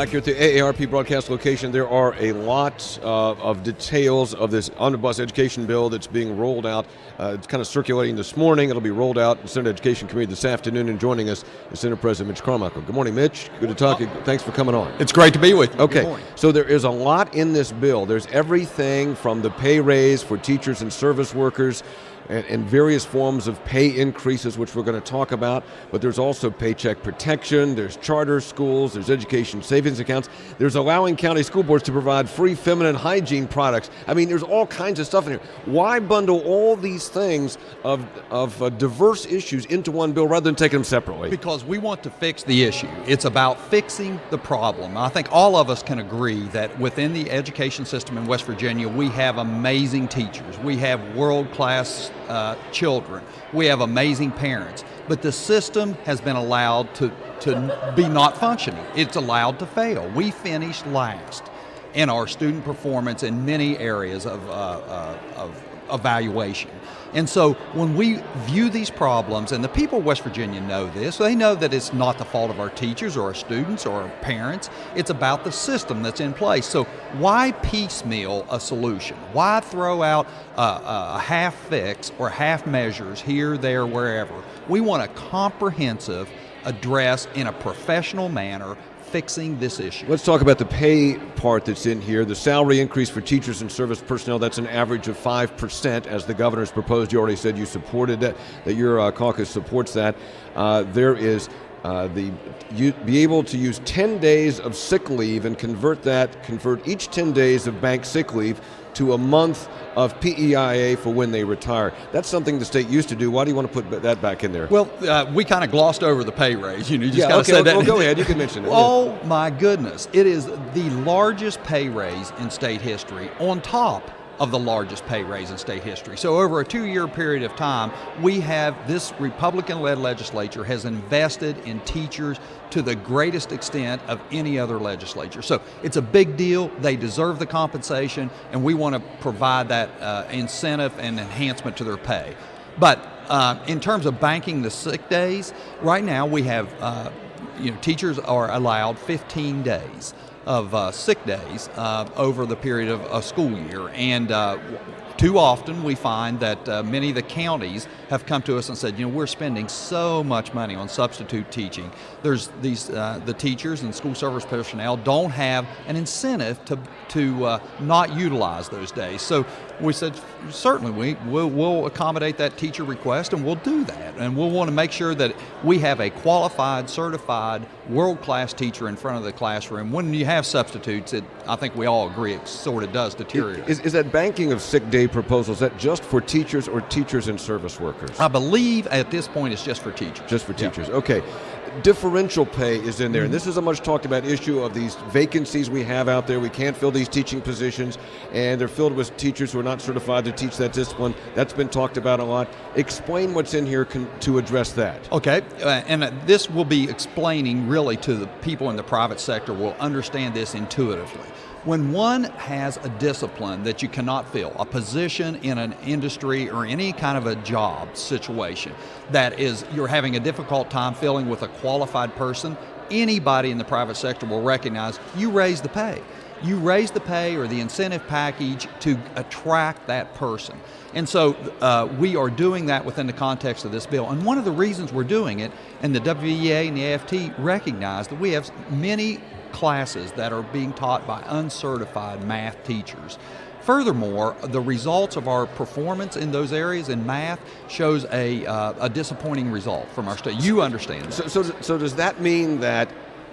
Back here at the AARP broadcast location, there are a lot of details of this omnibus education bill that's being rolled out. It's kind of circulating this morning. It'll be rolled out in the Senate Education Committee this afternoon, and joining us is Senate President Mitch Carmichael. Good morning, Mitch. Good to talk to you. Thanks for coming on. It's great to be with you. Okay, so there is a lot in this bill. There's everything from the pay raise for teachers and service workers, and various forms of pay increases, which we're going to talk about. But there's also Paycheck Protection, there's charter schools, there's education savings accounts, there's allowing county school boards to provide free feminine hygiene products. I mean, there's all kinds of stuff in here. Why bundle all these things of diverse issues into one bill rather than taking them separately? Because we want to fix the issue. It's about fixing the problem. I think all of us can agree that within the education system in West Virginia, we have amazing teachers. We have world-class children. We have amazing parents. But the system has been allowed to be not functioning. It's allowed to fail. We finished last in our student performance in many areas of evaluation. And so when we view these problems, and the people of West Virginia know this, they know that it's not the fault of our teachers or our students or our parents. It's about the system that's in place. So why piecemeal a solution? Why throw out a half fix or half measures here, there, wherever? We want a comprehensive address in a professional manner fixing this issue. Let's talk about the pay part that's in here. The salary increase for teachers and service personnel, that's an average of 5%, as the governor's proposed. You already said you supported that your caucus supports that. There is be able to use 10 days of sick leave and convert each 10 days of bank sick leave to a month of PEIA for when they retire. That's something the state used to do. Why do you want to put that back in there? Well, we kind of glossed over the pay raise. You just got to say that. Well, go ahead. You can mention it. Oh, my goodness. It is the largest pay raise in state history on top of the largest pay raise in state history. So over a 2-year period of time, this Republican-led legislature has invested in teachers to the greatest extent of any other legislature. So it's a big deal. They deserve the compensation, and we want to provide that incentive and enhancement to their pay. But in terms of banking the sick days, right now we have teachers are allowed 15 days of sick days over the period of a school year. And too often we find that many of the counties have come to us and said, we're spending so much money on substitute teaching. There's the teachers and school service personnel don't have an incentive to not utilize those days. So we said, certainly we'll accommodate that teacher request, and we'll do that. And we'll want to make sure that we have a qualified, certified, world-class teacher in front of the classroom. When you have substitutes, I think we all agree it sort of does deteriorate. Is that banking of sick day proposal, is that just for teachers or teachers and service workers? I believe at this point it's just for teachers. Just for teachers, yeah. Okay. Differential pay is in there, and this is a much talked about issue of these vacancies we have out there. We can't fill these teaching positions, and they're filled with teachers who are not certified to teach that discipline. That's been talked about a lot. Explain what's in here to address that. Okay, and this will be explaining really to the people in the private sector will understand this intuitively. When one has a discipline that you cannot fill, a position in an industry or any kind of a job situation that you're having a difficult time filling with a qualified person, anybody in the private sector will recognize you raise the pay. You raise the pay or the incentive package to attract that person. And so we are doing that within the context of this bill. And one of the reasons we're doing it, and the WEA and the AFT recognize that we have many classes that are being taught by uncertified math teachers. Furthermore, the results of our performance in those areas in math shows a disappointing result from our state. You understand that. So does that mean that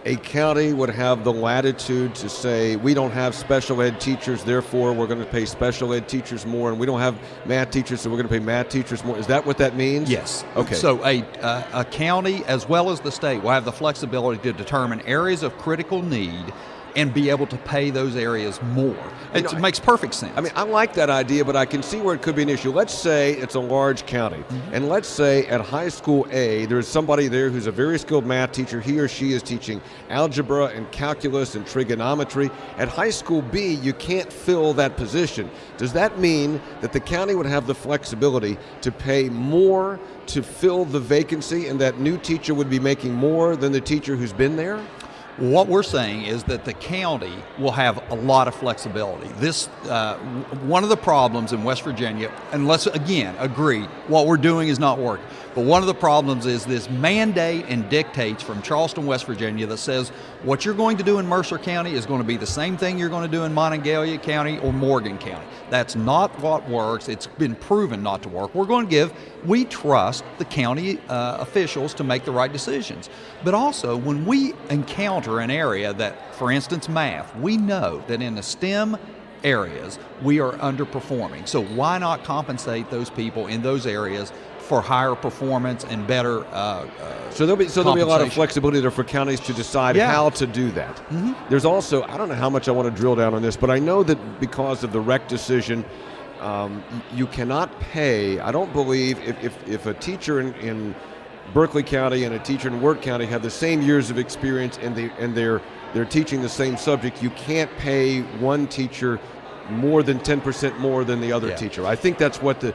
a county would have the latitude to say, we don't have special ed teachers, therefore we're going to pay special ed teachers more, and we don't have math teachers, so we're going to pay math teachers more? Is that what that means? Yes. Okay. So a county, as well as the state, will have the flexibility to determine areas of critical need and be able to pay those areas more. It makes perfect sense. I mean, I like that idea, but I can see where it could be an issue. Let's say it's a large county, and let's say at high school A, there's somebody there who's a very skilled math teacher. He or she is teaching algebra and calculus and trigonometry. At high school B, you can't fill that position. Does that mean that the county would have the flexibility to pay more to fill the vacancy, and that new teacher would be making more than the teacher who's been there? What we're saying is that the county will have a lot of flexibility. This one of the problems in West Virginia, and let's again agree, what we're doing is not working. But one of the problems is this mandate and dictates from Charleston, West Virginia, that says what you're going to do in Mercer County is going to be the same thing you're going to do in Monongalia County or Morgan County. That's not what works. It's been proven not to work. We trust the county officials to make the right decisions. But also, when we encounter an area that, for instance, math, we know that in the STEM areas we are underperforming. So why not compensate those people in those areas for higher performance and better So there'll be a lot of flexibility there for counties to decide how to do that. Mm-hmm. There's also, I don't know how much I want to drill down on this, but I know that because of the REC decision, you cannot pay, I don't believe, if a teacher in Berkeley County and a teacher in Wirt County have the same years of experience and they're teaching the same subject, you can't pay one teacher more than 10% more than the other teacher. I think that's what the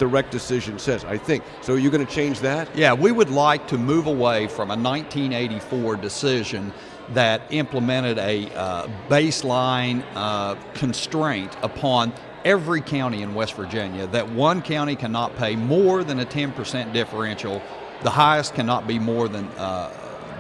REC decision says, I think. So are you going to change that? Yeah, we would like to move away from a 1984 decision that implemented a baseline constraint upon every county in West Virginia, that one county cannot pay more than a 10% differential. The highest cannot be more than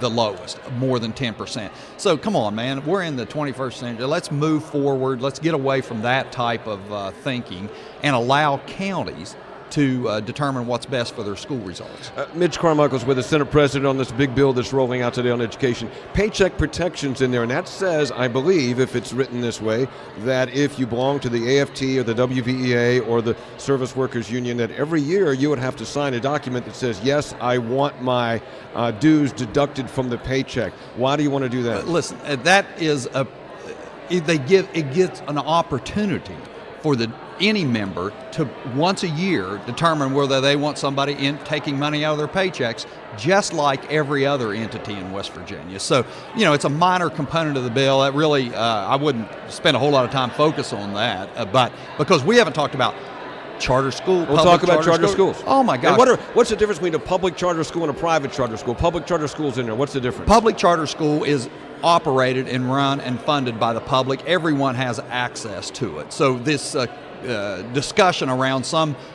the lowest, more than 10%. So come on, man, we're in the 21st century. Let's move forward. Let's get away from that type of thinking and allow counties to determine what's best for their school results. Mitch Carmichael's with the Senate President on this big bill that's rolling out today on education. Paycheck Protection's in there, and that says, I believe, if it's written this way, that if you belong to the AFT or the WVEA or the Service Workers Union, that every year you would have to sign a document that says, yes, I want my dues deducted from the paycheck. Why do you want to do that? Listen, that is it gives an opportunity for any member to once a year determine whether they want somebody in taking money out of their paychecks, just like every other entity in West Virginia. So, it's a minor component of the bill. That really, I wouldn't spend a whole lot of time focus on that, but because we haven't talked about charter school. We'll talk about charter schools. Oh my gosh. And what's the difference between a public charter school and a private charter school? Public charter school's in there. What's the difference? Public charter school is operated and run and funded by the public. Everyone has access to it. So this discussion around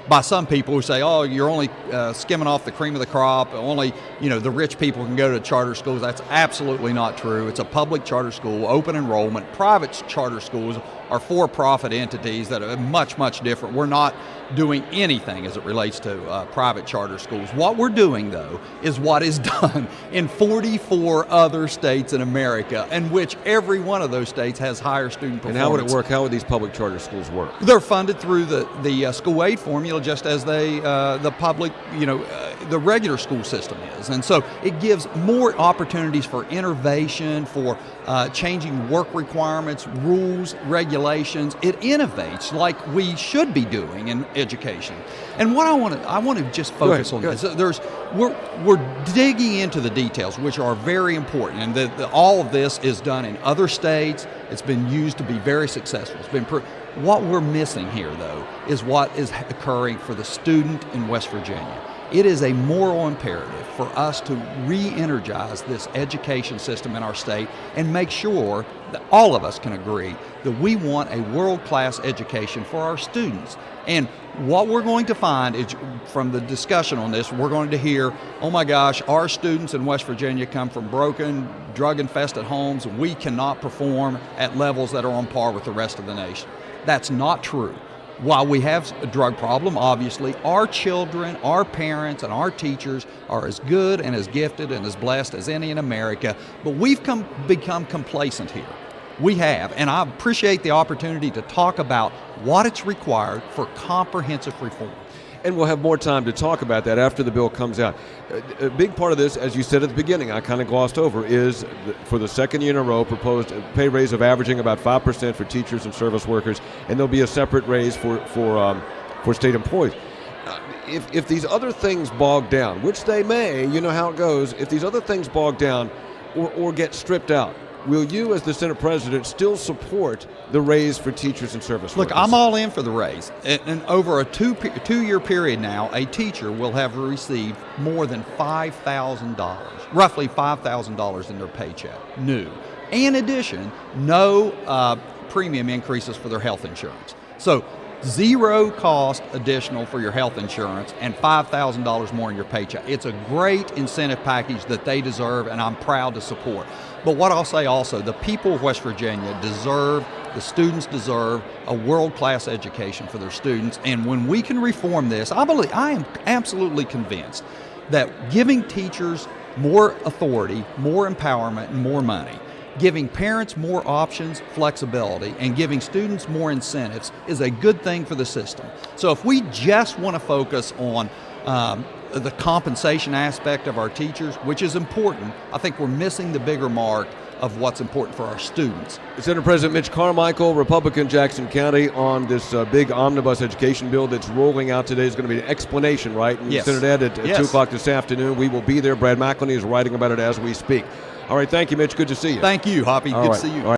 by some people who say, oh, you're only skimming off the cream of the crop, only the rich people can go to charter schools. That's absolutely not true. It's a public charter school, open enrollment. Private charter schools are for-profit entities that are much, much different. We're not doing anything as it relates to private charter schools. What we're doing, though, is what is done in 44 other states in America, in which every one of those states has higher student performance. And how would it work? How would these public charter schools work? They're funded through the school aid formula, just as the public, the regular school system is. And so it gives more opportunities for innovation, for changing work requirements, rules, regulations. It innovates like we should be doing in education. And what I want to just focus on this. We're digging into the details, which are very important, and all of this is done in other states. It's been used to be very successful. It's been what we're missing here, though, is what is occurring for the student in West Virginia. It is a moral imperative for us to re-energize this education system in our state and make sure that all of us can agree that we want a world-class education for our students. And what we're going to find is, from the discussion on this, we're going to hear, oh my gosh, our students in West Virginia come from broken, drug-infested homes, and we cannot perform at levels that are on par with the rest of the nation. That's not true. While we have a drug problem, obviously, our children, our parents, and our teachers are as good and as gifted and as blessed as any in America, but we've become complacent here. We have, and I appreciate the opportunity to talk about what it's required for comprehensive reform. And we'll have more time to talk about that after the bill comes out. A big part of this, as you said at the beginning, I kind of glossed over, is for the second year in a row proposed a pay raise of averaging about 5% for teachers and service workers, and there'll be a separate raise for state employees. If these other things bog down, which they may, you know how it goes, if these other things bog down or get stripped out, will you, as the Senate President, still support the raise for teachers and service Look, workers? I'm all in for the raise. And over a two-year period now, a teacher will have received more than $5,000, roughly $5,000 in their paycheck, new. In addition, no premium increases for their health insurance. So zero cost additional for your health insurance and $5,000 more in your paycheck. It's a great incentive package that they deserve, and I'm proud to support. But what I'll say also, the people of West Virginia deserve, the students deserve a world-class education for their students. And when we can reform this, I am absolutely convinced that giving teachers more authority, more empowerment, and more money, giving parents more options, flexibility, and giving students more incentives is a good thing for the system. So if we just want to focus on the compensation aspect of our teachers, which is important, I think we're missing the bigger mark of what's important for our students. Senate President Mitch Carmichael, Republican, Jackson County, on this big omnibus education bill that's rolling out today. Is going to be an explanation, right? In Yes. Senate Ed at Yes. 2 o'clock this afternoon. We will be there. Brad McElhenney is writing about it as we speak. All right, thank you, Mitch. Good to see you. Thank you, Hoppy. All Good right. to see you. All right.